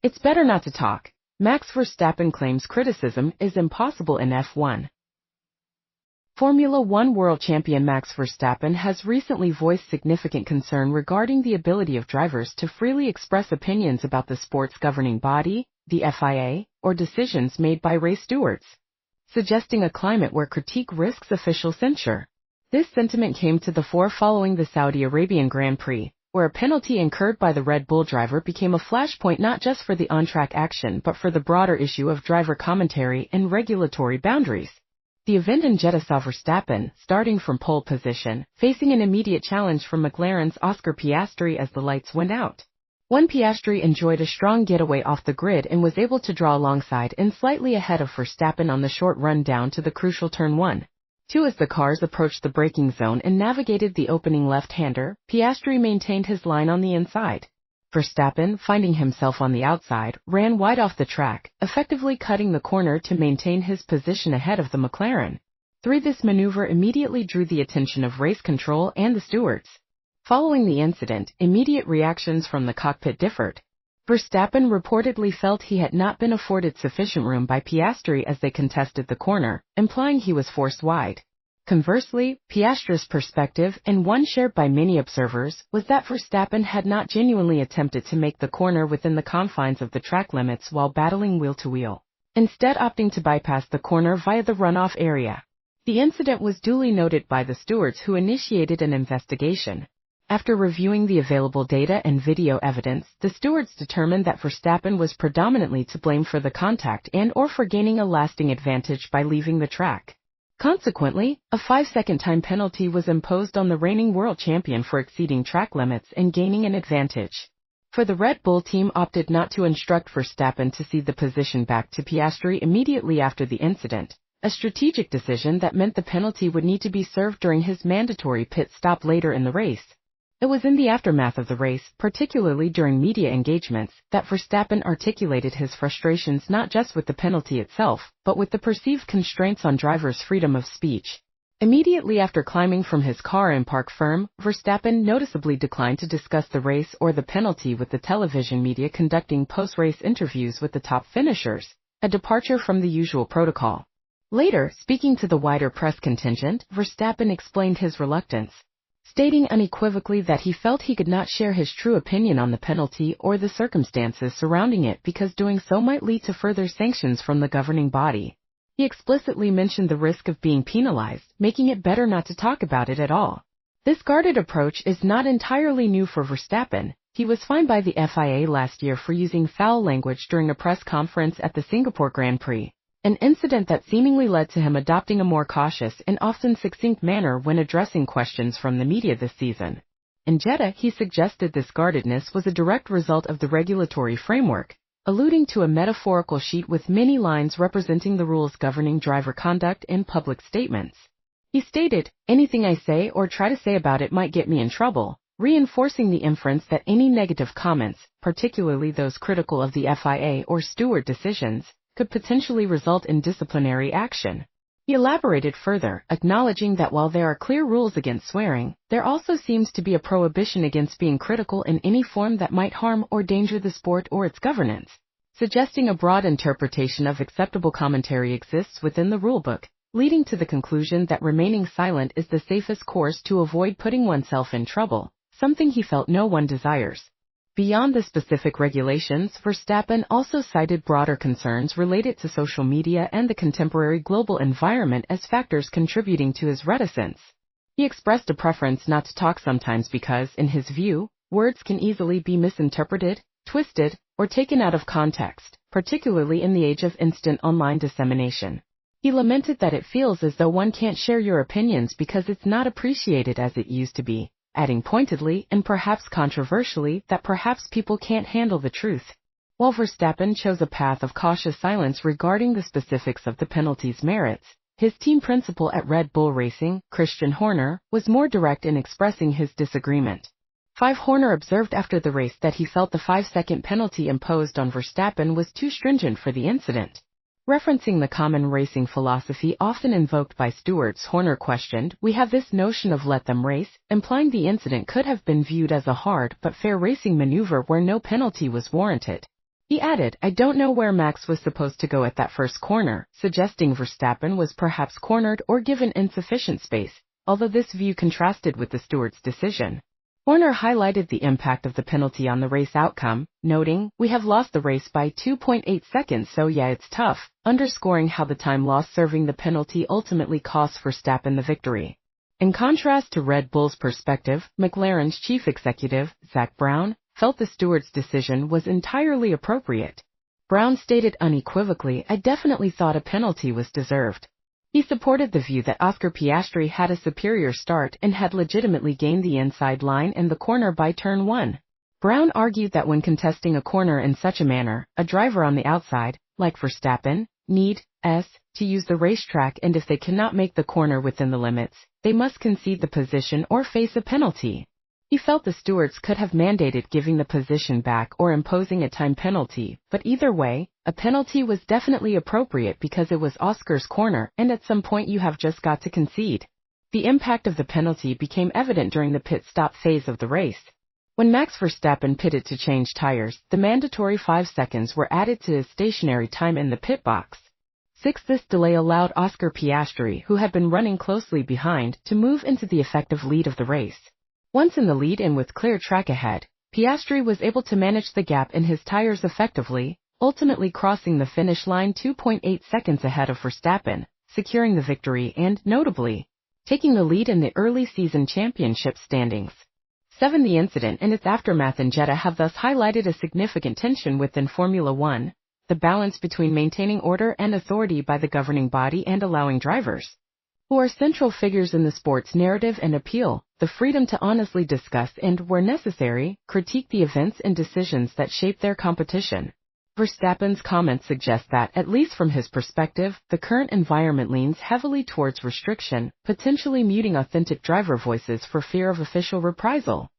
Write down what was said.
It's better not to talk. Max Verstappen claims criticism is impossible in F1. Formula One world champion Max Verstappen has recently voiced significant concern regarding the ability of drivers to freely express opinions about the sport's governing body, the FIA, or decisions made by race stewards, suggesting a climate where critique risks official censure. This sentiment came to the fore following the Saudi Arabian Grand Prix, where a penalty incurred by the Red Bull driver became a flashpoint not just for the on-track action but for the broader issue of driver commentary and regulatory boundaries. The event in Jeddah saw Verstappen, starting from pole position, facing an immediate challenge from McLaren's Oscar Piastri as the lights went out. Piastri enjoyed a strong getaway off the grid and was able to draw alongside and slightly ahead of Verstappen on the short run down to the crucial turn 1. 2 as the cars approached the braking zone and navigated the opening left-hander, Piastri maintained his line on the inside. Verstappen, finding himself on the outside, ran wide off the track, effectively cutting the corner to maintain his position ahead of the McLaren. 3 This maneuver immediately drew the attention of race control and the stewards. Following the incident, immediate reactions from the cockpit differed. Verstappen reportedly felt he had not been afforded sufficient room by Piastri as they contested the corner, implying he was forced wide. Conversely, Piastri's perspective, and one shared by many observers, was that Verstappen had not genuinely attempted to make the corner within the confines of the track limits while battling wheel-to-wheel, instead opting to bypass the corner via the runoff area. The incident was duly noted by the stewards who initiated an investigation. After reviewing the available data and video evidence, the stewards determined that Verstappen was predominantly to blame for the contact and/or for gaining a lasting advantage by leaving the track. Consequently, a 5-second time penalty was imposed on the reigning world champion for exceeding track limits and gaining an advantage. For the Red Bull team opted not to instruct Verstappen to cede the position back to Piastri immediately after the incident, a strategic decision that meant the penalty would need to be served during his mandatory pit stop later in the race. It was in the aftermath of the race, particularly during media engagements, that Verstappen articulated his frustrations not just with the penalty itself, but with the perceived constraints on drivers' freedom of speech. Immediately after climbing from his car and park firm, Verstappen noticeably declined to discuss the race or the penalty with the television media, conducting post-race interviews with the top finishers, a departure from the usual protocol. Later, speaking to the wider press contingent, Verstappen explained his reluctance, stating unequivocally that he felt he could not share his true opinion on the penalty or the circumstances surrounding it because doing so might lead to further sanctions from the governing body. He explicitly mentioned the risk of being penalized, making it better not to talk about it at all. This guarded approach is not entirely new for Verstappen. He was fined by the FIA last year for using foul language during a press conference at the Singapore Grand Prix, an incident that seemingly led to him adopting a more cautious and often succinct manner when addressing questions from the media this season. In Jeddah, he suggested this guardedness was a direct result of the regulatory framework, alluding to a metaphorical sheet with many lines representing the rules governing driver conduct in public statements. He stated, "Anything I say or try to say about it might get me in trouble," reinforcing the inference that any negative comments, particularly those critical of the FIA or steward decisions, could potentially result in disciplinary action. He elaborated further, acknowledging that while there are clear rules against swearing, there also seems to be a prohibition against being critical in any form that might harm or danger the sport or its governance, suggesting a broad interpretation of acceptable commentary exists within the rulebook, leading to the conclusion that remaining silent is the safest course to avoid putting oneself in trouble, something he felt no one desires. Beyond the specific regulations, Verstappen also cited broader concerns related to social media and the contemporary global environment as factors contributing to his reticence. He expressed a preference not to talk sometimes because, in his view, words can easily be misinterpreted, twisted, or taken out of context, particularly in the age of instant online dissemination. He lamented that it feels as though one can't share your opinions because it's not appreciated as it used to be, adding pointedly and perhaps controversially that perhaps people can't handle the truth. While Verstappen chose a path of cautious silence regarding the specifics of the penalty's merits, his team principal at Red Bull Racing, Christian Horner, was more direct in expressing his disagreement. Horner observed after the race that he felt the 5-second penalty imposed on Verstappen was too stringent for the incident. Referencing the common racing philosophy often invoked by stewards, Horner questioned, "We have this notion of let them race," implying the incident could have been viewed as a hard but fair racing maneuver where no penalty was warranted. He added, "I don't know where Max was supposed to go at that first corner," suggesting Verstappen was perhaps cornered or given insufficient space, although this view contrasted with the steward's decision. Horner highlighted the impact of the penalty on the race outcome, noting, "We have lost the race by 2.8 seconds, so yeah, it's tough," underscoring how the time lost serving the penalty ultimately cost Verstappen the victory. In contrast to Red Bull's perspective, McLaren's chief executive, Zak Brown, felt the steward's decision was entirely appropriate. Brown stated unequivocally, "I definitely thought a penalty was deserved." He supported the view that Oscar Piastri had a superior start and had legitimately gained the inside line in the corner by turn 1. Brown argued that when contesting a corner in such a manner, a driver on the outside, like Verstappen, needs to use the racetrack, and if they cannot make the corner within the limits, they must concede the position or face a penalty. He felt the stewards could have mandated giving the position back or imposing a time penalty, but either way, a penalty was definitely appropriate because it was Oscar's corner, and at some point you have just got to concede. The impact of the penalty became evident during the pit stop phase of the race. When Max Verstappen pitted to change tires, the mandatory 5 seconds were added to his stationary time in the pit box. This delay allowed Oscar Piastri, who had been running closely behind, to move into the effective lead of the race. Once in the lead and with clear track ahead, Piastri was able to manage the gap in his tires effectively, ultimately crossing the finish line 2.8 seconds ahead of Verstappen, securing the victory and, notably, taking the lead in the early season championship standings. The incident and its aftermath in Jeddah have thus highlighted a significant tension within Formula One, the balance between maintaining order and authority by the governing body and allowing drivers, who are central figures in the sport's narrative and appeal, the freedom to honestly discuss and, where necessary, critique the events and decisions that shape their competition. Verstappen's comments suggest that, at least from his perspective, the current environment leans heavily towards restriction, potentially muting authentic driver voices for fear of official reprisal.